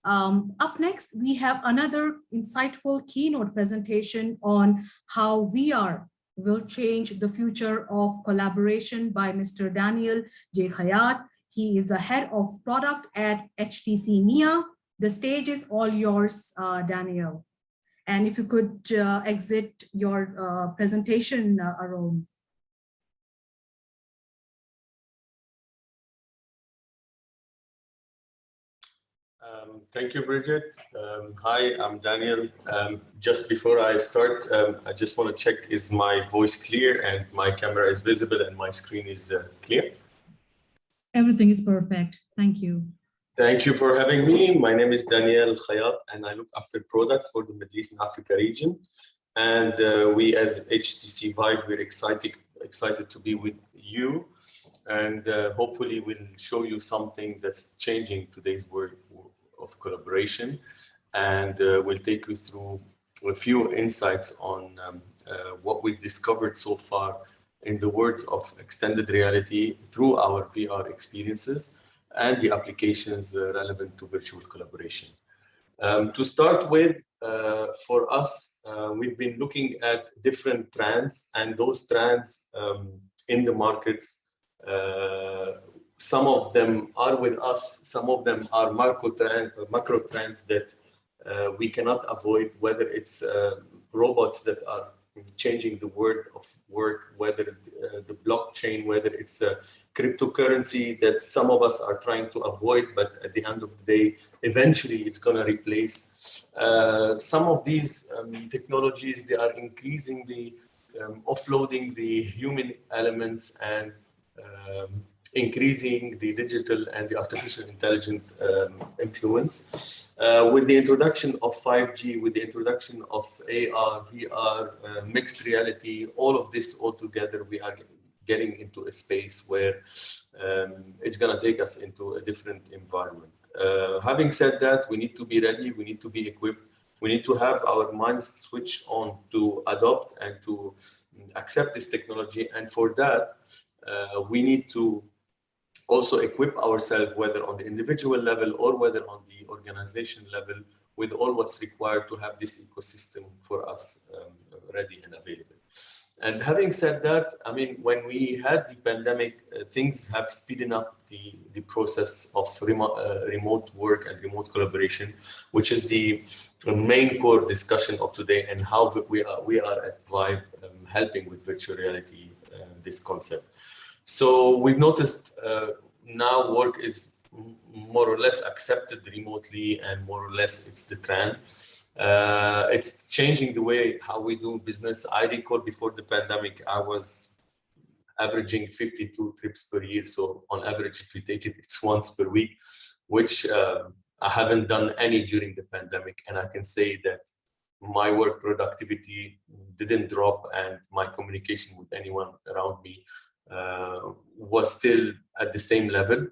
Up next, we have another insightful keynote presentation on how VR will change the future of collaboration by Mr. Daniel J. Khayat. He is the head of product at HTC MEA. The stage is all yours, Daniel. And if you could exit your presentation, Arun. Thank you, Bridget. Hi, I'm Daniel. Just before I start, I just want to check, is my voice clear and my camera is visible and my screen is clear? Everything is perfect. Thank you. Thank you for having me. My name is Daniel Khayat, and I look after products for the Middle East and Africa region. And we as HTC Vive, we're excited to be with you. And hopefully we'll show you something that's changing today's world of collaboration. And we'll take you through a few insights on what we've discovered so far in the world of extended reality through our VR experiences and the applications relevant to virtual collaboration. To start with, for us, we've been looking at different trends, and those trends in the markets, some of them are with us, some of them are macro trends that we cannot avoid, whether it's robots that are changing the world of work, whether the blockchain, whether it's cryptocurrency that some of us are trying to avoid, but at the end of the day, eventually it's going to replace. Some of these technologies, they are increasingly offloading the human elements and increasing the digital and the artificial intelligence influence. With the introduction of 5G, with the introduction of AR, VR, mixed reality, all of this all together, we are getting into a space where it's going to take us into a different environment. Having said that, we need to be ready, we need to be equipped, we need to have our minds switched on to adopt and to accept this technology. And for that, we need to also equip ourselves, whether on the individual level or whether on the organization level, with all what's required to have this ecosystem for us ready and available. And having said that, I mean, when we had the pandemic, things have speeded up the process of remote work and remote collaboration, which is the main core discussion of today, and how we are at Vive helping with virtual reality, this concept. So we've noticed now work is more or less accepted remotely, and more or less it's the trend. It's changing the way how we do business. I recall before the pandemic, I was averaging 52 trips per year. So on average, if you take it, it's once per week, which I haven't done any during the pandemic. And I can say that my work productivity didn't drop, and my communication with anyone around me was still at the same level.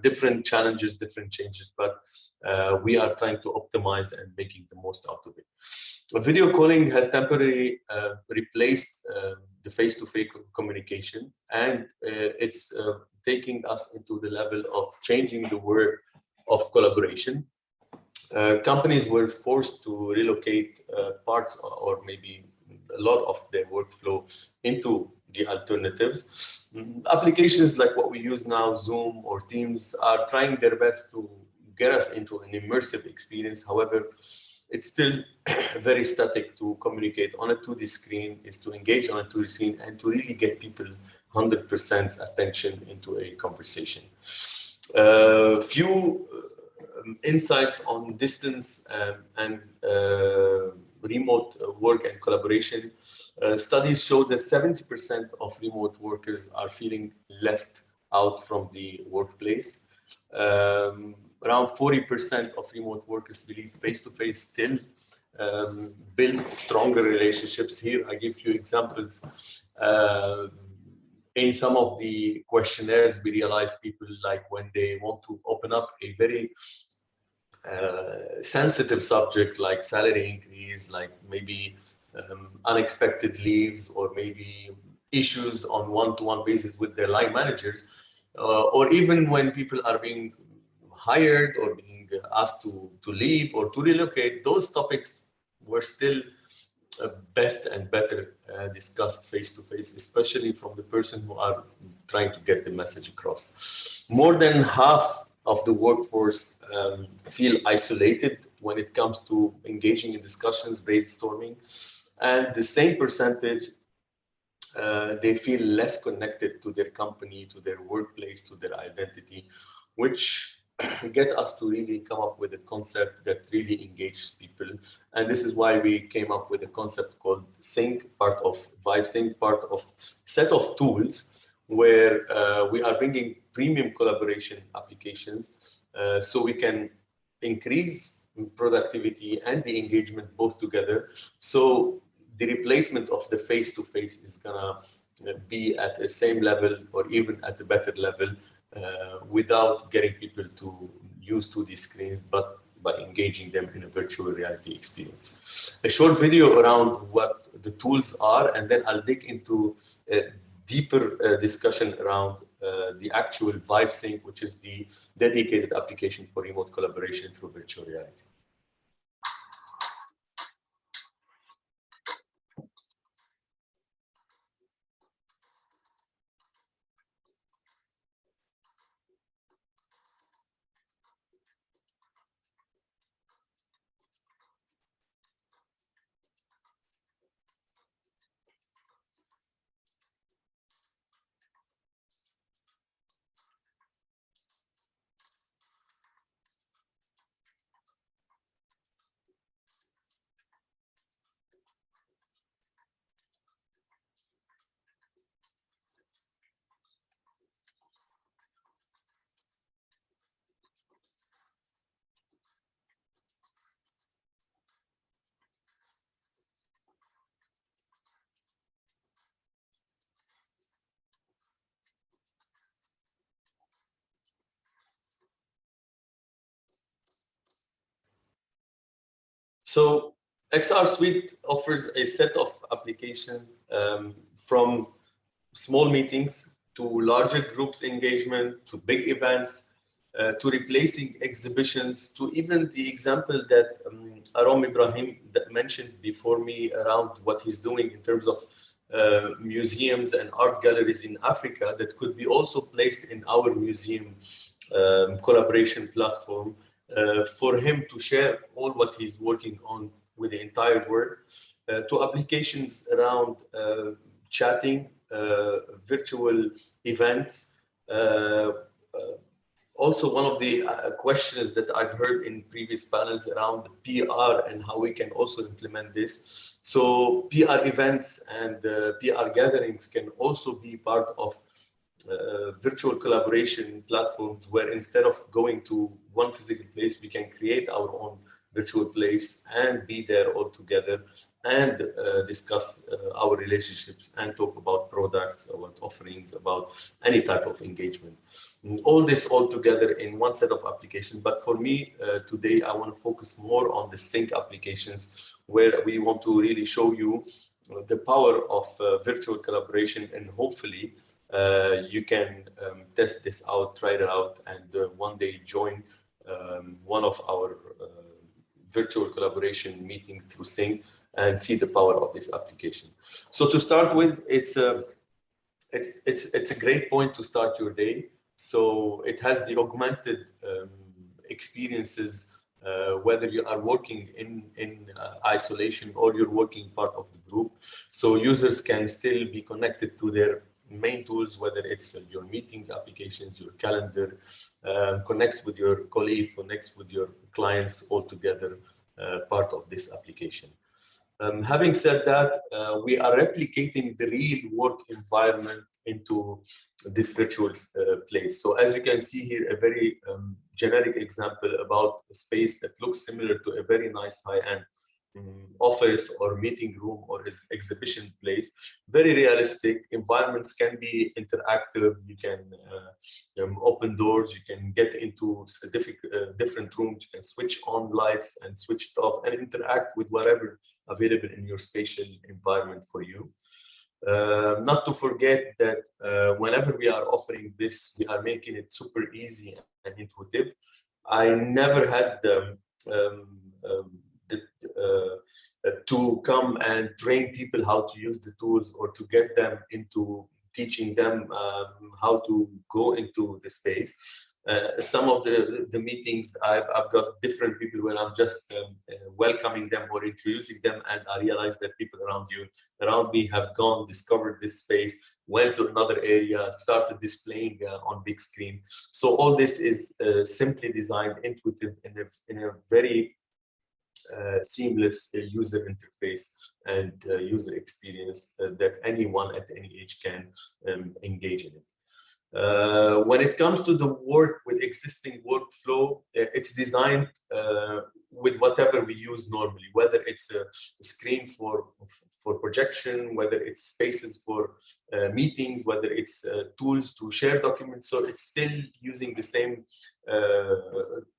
Different challenges, different changes, but we are trying to optimize and making the most out of it. Video calling has temporarily replaced the face-to-face communication, and it's taking us into the level of changing the world of collaboration. Companies were forced to relocate parts or maybe a lot of their workflow into the alternatives. Applications like what we use now, Zoom or Teams, are trying their best to get us into an immersive experience. However, it's still very static to communicate on a 2D screen, is to engage on a 2D screen, and to really get people 100% attention into a conversation. Few insights on distance and remote work and collaboration. Studies show that 70% of remote workers are feeling left out from the workplace. Around 40% of remote workers believe face-to-face still build stronger relationships. Here, I give you examples. In some of the questionnaires, we realize people, like when they want to open up a very sensitive subject like salary increase, like maybe unexpected leaves, or maybe issues on one-to-one basis with their line managers, or even when people are being hired or being asked to leave or to relocate, those topics were still best and better discussed face to face, especially from the person who are trying to get the message across. More than half of the workforce feel isolated when it comes to engaging in discussions, brainstorming, and the same percentage they feel less connected to their company, to their workplace, to their identity, which get us to really come up with a concept that really engages people. And this is why we came up with a concept called Sync, part of Vibe Sync, part of set of tools where we are bringing premium collaboration applications so we can increase productivity and the engagement both together. So the replacement of the face-to-face is gonna be at the same level or even at a better level without getting people to use 2D screens, but by engaging them in a virtual reality experience. A short video around what the tools are, and then I'll dig into a deeper discussion around the actual Vive Sync, which is the dedicated application for remote collaboration through virtual reality. So XR Suite offers a set of applications from small meetings to larger groups engagement, to big events, to replacing exhibitions, to even the example that Aram Ibrahim that mentioned before me around what he's doing in terms of museums and art galleries in Africa that could be also placed in our museum collaboration platform for him to share all what he's working on with the entire world, to applications around chatting, virtual events. Also, one of the questions that I've heard in previous panels around the PR and how we can also implement this. So PR events and PR gatherings can also be part of virtual collaboration platforms where instead of going to one physical place, we can create our own virtual place and be there all together and discuss our relationships and talk about products, about offerings, about any type of engagement. All this all together in one set of applications. But for me, today, I want to focus more on the sync applications where we want to really show you the power of virtual collaboration, and hopefully you can test this out, try it out, and one day join one of our virtual collaboration meetings through Sync and see the power of this application. So to start with, it's a great point to start your day. So it has the augmented experiences, whether you are working in isolation or you're working part of the group. So users can still be connected to their main tools, whether it's your meeting applications, your calendar, connects with your colleague, connects with your clients all together, part of this application. Having said that, we are replicating the real work environment into this virtual place. So as you can see here, a very generic example about a space that looks similar to a very nice high-end office or meeting room or exhibition place. Very realistic. Environments can be interactive. You can open doors. You can get into different rooms. You can switch on lights and switch it off and interact with whatever available in your spatial environment for you. Not to forget that whenever we are offering this, we are making it super easy and intuitive. I never had to come and train people how to use the tools or to get them into teaching them how to go into the space. Some of the meetings I've got different people where I'm just welcoming them or introducing them, and I realize that people around me have gone, discovered this space, went to another area, started displaying on big screen. So all this is simply designed, intuitive, in a very seamless user interface and user experience that anyone at any age can engage in it. When it comes to the work with existing workflow, it's designed with whatever we use normally, whether it's a screen for projection, whether it's spaces for meetings, whether it's tools to share documents. So it's still using the same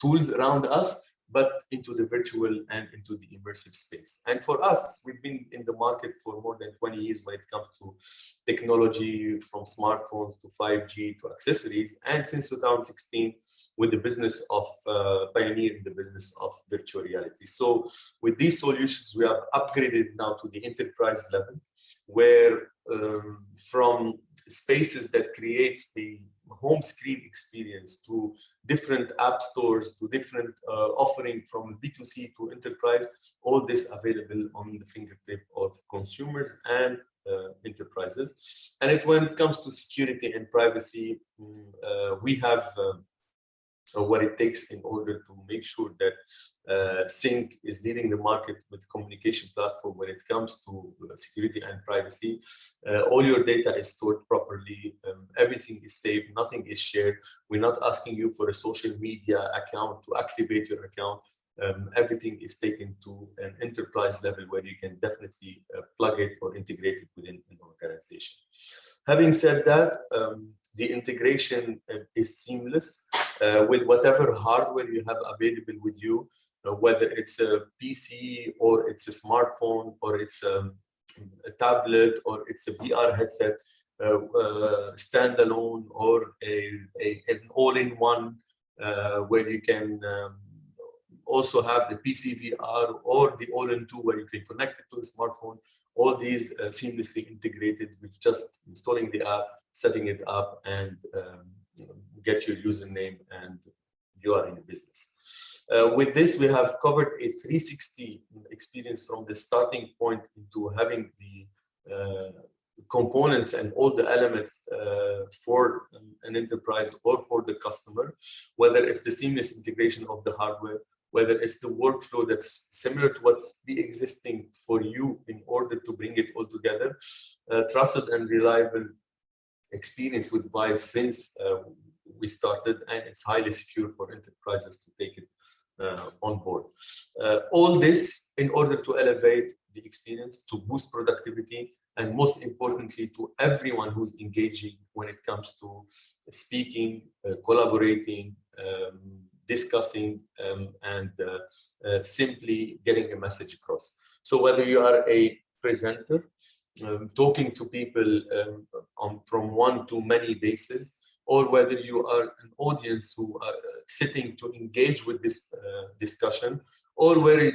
tools around us, but into the virtual and into the immersive space. And for us, we've been in the market for more than 20 years when it comes to technology, from smartphones to 5G to accessories. And since 2016, with the business of pioneering the business of virtual reality. So with these solutions, we have upgraded now to the enterprise level, where from spaces that creates the home screen experience to different app stores to different offering from B2C to enterprise, all this available on the fingertip of consumers and enterprises. And when it comes to security and privacy, we have what it takes in order to make sure that Sync is leading the market with communication platform when it comes to security and privacy. All your data is stored properly, everything is saved, nothing is shared. We're not asking you for a social media account to activate your account. Everything is taken to an enterprise level where you can definitely plug it or integrate it within an organization. Having said that, the integration is seamless with whatever hardware you have available with you, whether it's a PC or it's a smartphone or it's a tablet or it's a VR headset, standalone or an all-in-one, where you can also have the PC VR or the all-in-two where you can connect it to the smartphone. All these seamlessly integrated with just installing the app, setting it up, and get your username, and you are in business. With this, we have covered a 360 experience from the starting point into having the components and all the elements for an enterprise or for the customer, whether it's the seamless integration of the hardware, whether it's the workflow that's similar to what's the existing for you in order to bring it all together. Trusted and reliable experience with Vive since we started, and it's highly secure for enterprises to take it on board. All this in order to elevate the experience, to boost productivity, and most importantly, to everyone who's engaging when it comes to speaking, collaborating, discussing, and simply getting a message across. So whether you are a presenter, talking to people from one to many bases, or whether you are an audience who are sitting to engage with this discussion, or where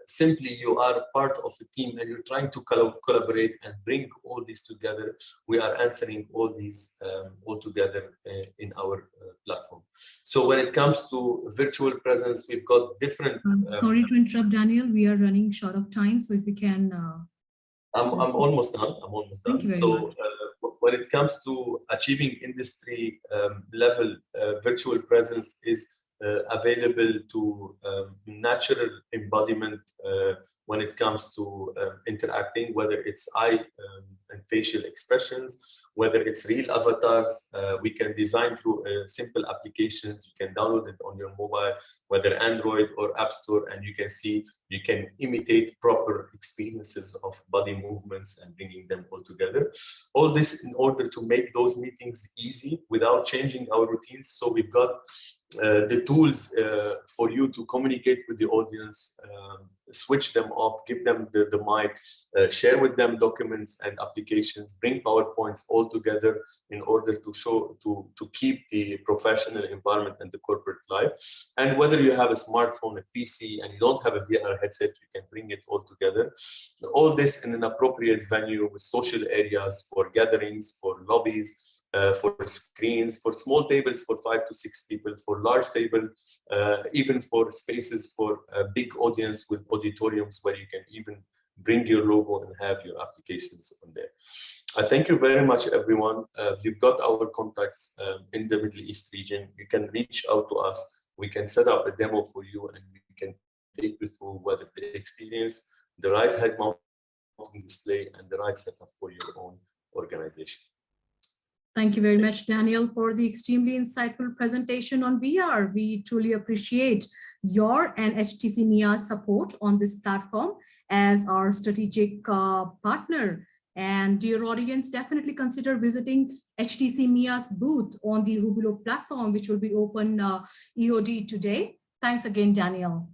simply you are part of a team and you're trying to collaborate and bring all this together, we are answering all these all together in our platform. So when it comes to virtual presence, we've got different... Sorry to interrupt, Daniel. We are running short of time, so if you can... I'm almost done. I'm almost done. Thank you very much. When it comes to achieving industry level, virtual presence is available to natural embodiment when it comes to interacting, whether it's eye and facial expressions, whether it's real avatars. We can design through simple applications. You can download it on your mobile, whether Android or App Store, and you can see, you can imitate proper experiences of body movements and bringing them all together. All this in order to make those meetings easy without changing our routines. So we've got the tools for you to communicate with the audience, switch them off, give them the mic, share with them documents and applications, bring PowerPoints all together in order to show, to keep the professional environment and the corporate life. And whether you have a smartphone, a PC, and you don't have a VR headset, you can bring it all together. All this in an appropriate venue with social areas for gatherings, for lobbies, for screens, for small tables for 5 to 6 people, for large table, even for spaces for a big audience with auditoriums where you can even bring your logo and have your applications on there. I thank you very much, everyone. You've got our contacts in the Middle East region. You can reach out to us. We can set up a demo for you and we can take you through whether the experience, the right head mounting display, and the right setup for your own organization. Thank you very much, Daniel, for the extremely insightful presentation on VR. We truly appreciate your and HTC MIA's support on this platform as our strategic partner. And dear audience, definitely consider visiting HTC MIA's booth on the Rubilo platform, which will be open EOD today. Thanks again, Daniel.